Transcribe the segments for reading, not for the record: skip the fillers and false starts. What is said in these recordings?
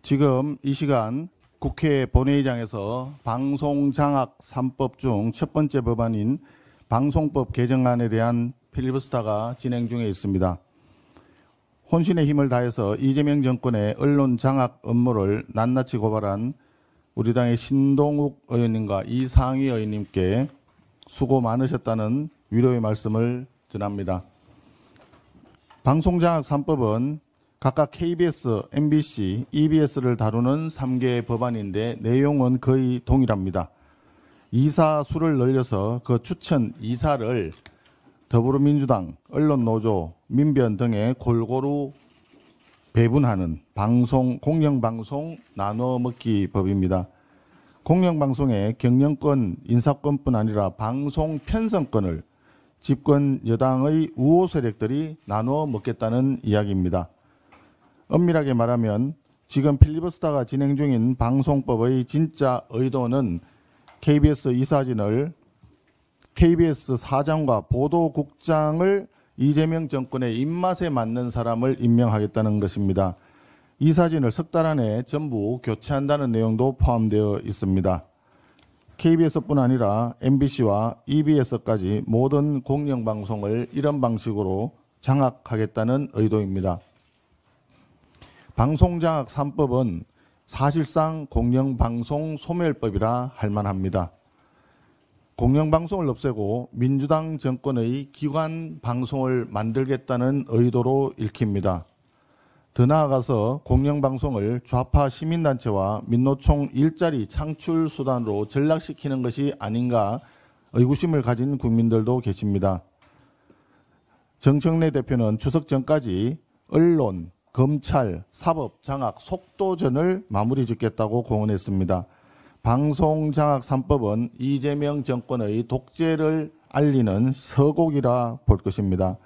지금 이 시간 국회 본회의장에서 방송장악 3법 중 첫 번째 법안인 방송법 개정안에 대한 필리버스터가 진행 중에 있습니다. 혼신의 힘을 다해서 이재명 정권의 언론 장악 업무를 낱낱이 고발한 우리 당의 신동욱 의원님과 이상희 의원님께 수고 많으셨다는 위로의 말씀을 전합니다. 방송장악 3법은 각각 KBS, MBC, EBS를 다루는 3개의 법안인데 내용은 거의 동일합니다. 이사 수를 늘려서 그 추천 이사를 더불어민주당, 언론노조, 민변 등에 골고루 배분하는 공영방송 나눠먹기 법입니다. 공영방송의 경영권, 인사권뿐 아니라 방송 편성권을 집권 여당의 우호 세력들이 나눠 먹겠다는 이야기입니다. 엄밀하게 말하면 지금 필리버스터가 진행 중인 방송법의 진짜 의도는 KBS 이사진을 KBS 사장과 보도국장을 이재명 정권의 입맛에 맞는 사람을 임명하겠다는 것입니다. 이사진을 석 달 안에 전부 교체한다는 내용도 포함되어 있습니다. KBS뿐 아니라 MBC와 EBS까지 모든 공영방송을 이런 방식으로 장악하겠다는 의도입니다. 방송장악 3법은 사실상 공영방송 소멸법이라 할 만합니다. 공영방송을 없애고 민주당 정권의 기관 방송을 만들겠다는 의도로 읽힙니다. 더 나아가서 공영방송을 좌파 시민단체와 민노총 일자리 창출 수단으로 전락시키는 것이 아닌가 의구심을 가진 국민들도 계십니다. 정청래 대표는 추석 전까지 언론, 검찰, 사법 장악 속도전을 마무리 짓겠다고 공언했습니다. 방송장악 3법은 이재명 정권의 독재를 알리는 서곡이라 볼 것입니다.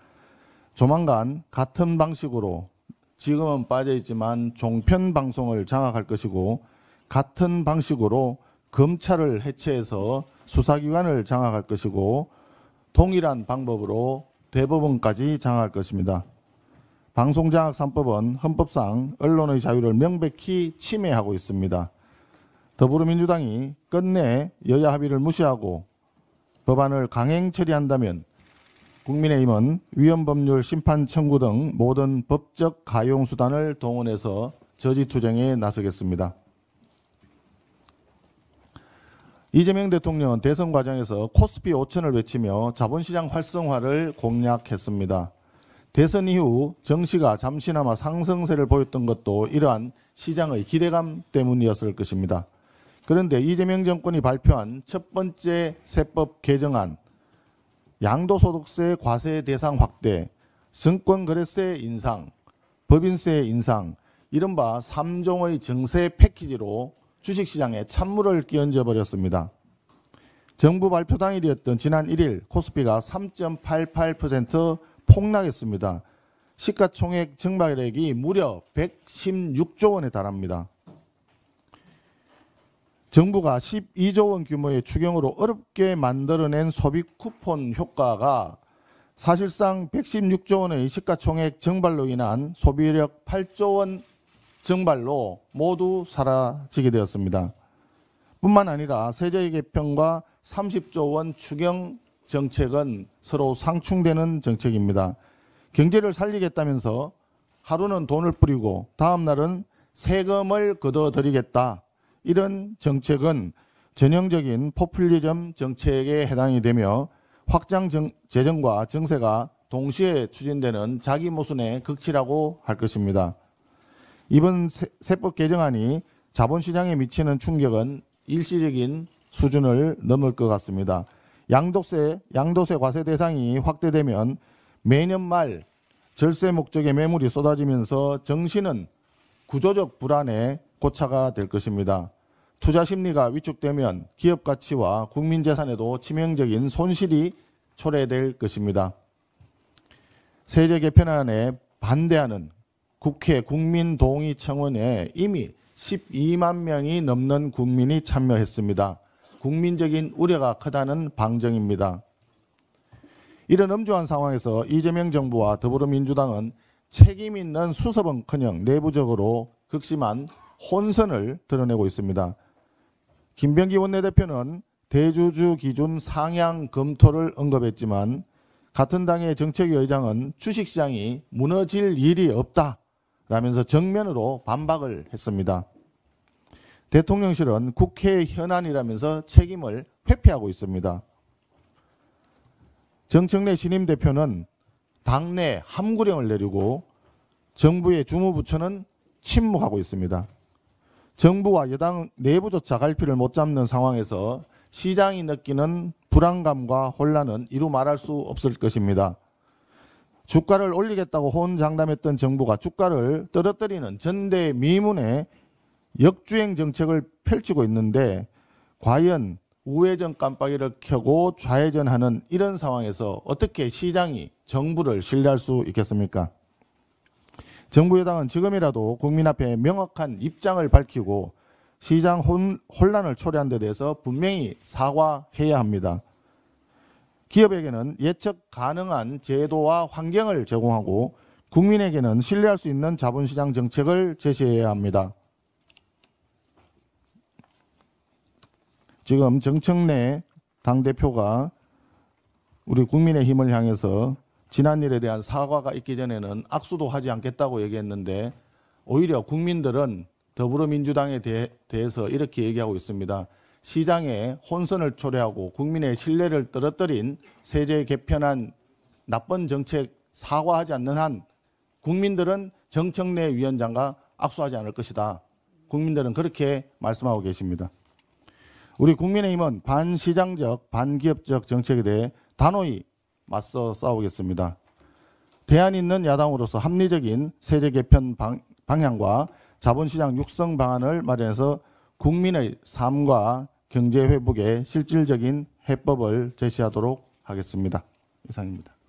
조만간 같은 방식으로 지금은 빠져있지만 종편방송을 장악할 것이고 같은 방식으로 검찰을 해체해서 수사기관을 장악할 것이고 동일한 방법으로 대법원까지 장악할 것입니다. 방송장악 3법은 헌법상 언론의 자유를 명백히 침해하고 있습니다. 더불어민주당이 끝내 여야 합의를 무시하고 법안을 강행 처리한다면 국민의힘은 위헌법률 심판 청구 등 모든 법적 가용수단을 동원해서 저지투쟁에 나서겠습니다. 이재명 대통령은 대선 과정에서 코스피 5천을 외치며 자본시장 활성화를 공약했습니다. 대선 이후 정시가 잠시나마 상승세를 보였던 것도 이러한 시장의 기대감 때문이었을 것입니다. 그런데 이재명 정권이 발표한 첫 번째 세법 개정안, 양도소득세 과세 대상 확대, 증권거래세 인상, 법인세 인상, 이른바 3종의 증세 패키지로 주식시장에 찬물을 끼얹어 버렸습니다. 정부 발표 당일이었던 지난 1일 코스피가 3.88% 폭락했습니다. 시가총액 증발액이 무려 116조 원에 달합니다. 정부가 12조 원 규모의 추경으로 어렵게 만들어낸 소비 쿠폰 효과가 사실상 116조 원의 시가총액 증발로 인한 소비력 8조 원 증발로 모두 사라지게 되었습니다. 뿐만 아니라 세제 개편과 30조 원 추경 정책은 서로 상충되는 정책입니다. 경제를 살리겠다면서 하루는 돈을 뿌리고 다음 날은 세금을 걷어들이겠다. 이런 정책은 전형적인 포퓰리즘 정책에 해당이 되며 확장 재정과 증세가 동시에 추진되는 자기 모순의 극치라고 할 것입니다. 이번 세법 개정안이 자본시장에 미치는 충격은 일시적인 수준을 넘을 것 같습니다. 양도세 과세 대상이 확대되면 매년 말 절세 목적의 매물이 쏟아지면서 정시는 구조적 불안에 고차가 될 것입니다. 투자 심리가 위축되면 기업 가치와 국민 재산에도 치명적인 손실이 초래될 것입니다. 세제 개편안에 반대하는 국회 국민동의청원에 이미 12만 명이 넘는 국민이 참여했습니다. 국민적인 우려가 크다는 방증입니다. 이런 엄중한 상황에서 이재명 정부와 더불어민주당은 책임 있는 수습은커녕 내부적으로 극심한 혼선을 드러내고 있습니다. 김병기 원내대표는 대주주 기준 상향 검토를 언급했지만 같은 당의 정책위 의장은 주식시장이 무너질 일이 없다라면서 정면으로 반박을 했습니다. 대통령실은 국회 현안이라면서 책임을 회피하고 있습니다. 정청래 신임 대표는 당내 함구령을 내리고 정부의 주무부처는 침묵하고 있습니다. 정부와 여당 내부조차 갈피를 못 잡는 상황에서 시장이 느끼는 불안감과 혼란은 이루 말할 수 없을 것입니다. 주가를 올리겠다고 호언장담했던 정부가 주가를 떨어뜨리는 전대미문의 역주행 정책을 펼치고 있는데 과연 우회전 깜빡이를 켜고 좌회전하는 이런 상황에서 어떻게 시장이 정부를 신뢰할 수 있겠습니까? 정부 여당은 지금이라도 국민 앞에 명확한 입장을 밝히고 시장 혼란을 초래한 데 대해서 분명히 사과해야 합니다. 기업에게는 예측 가능한 제도와 환경을 제공하고 국민에게는 신뢰할 수 있는 자본시장 정책을 제시해야 합니다. 지금 정청래 당대표가 우리 국민의힘을 향해서 지난 일에 대한 사과가 있기 전에는 악수도 하지 않겠다고 얘기했는데 오히려 국민들은 더불어민주당에 대해서 이렇게 얘기하고 있습니다. 시장에 혼선을 초래하고 국민의 신뢰를 떨어뜨린 세제 개편안 나쁜 정책 사과하지 않는 한 국민들은 정청래 위원장과 악수하지 않을 것이다. 국민들은 그렇게 말씀하고 계십니다. 우리 국민의힘은 반시장적, 반기업적 정책에 대해 단호히 맞서 싸우겠습니다. 대안 있는 야당으로서 합리적인 세제 개편 방향과 자본시장 육성 방안을 마련해서 국민의 삶과 경제 회복에 실질적인 해법을 제시하도록 하겠습니다. 이상입니다.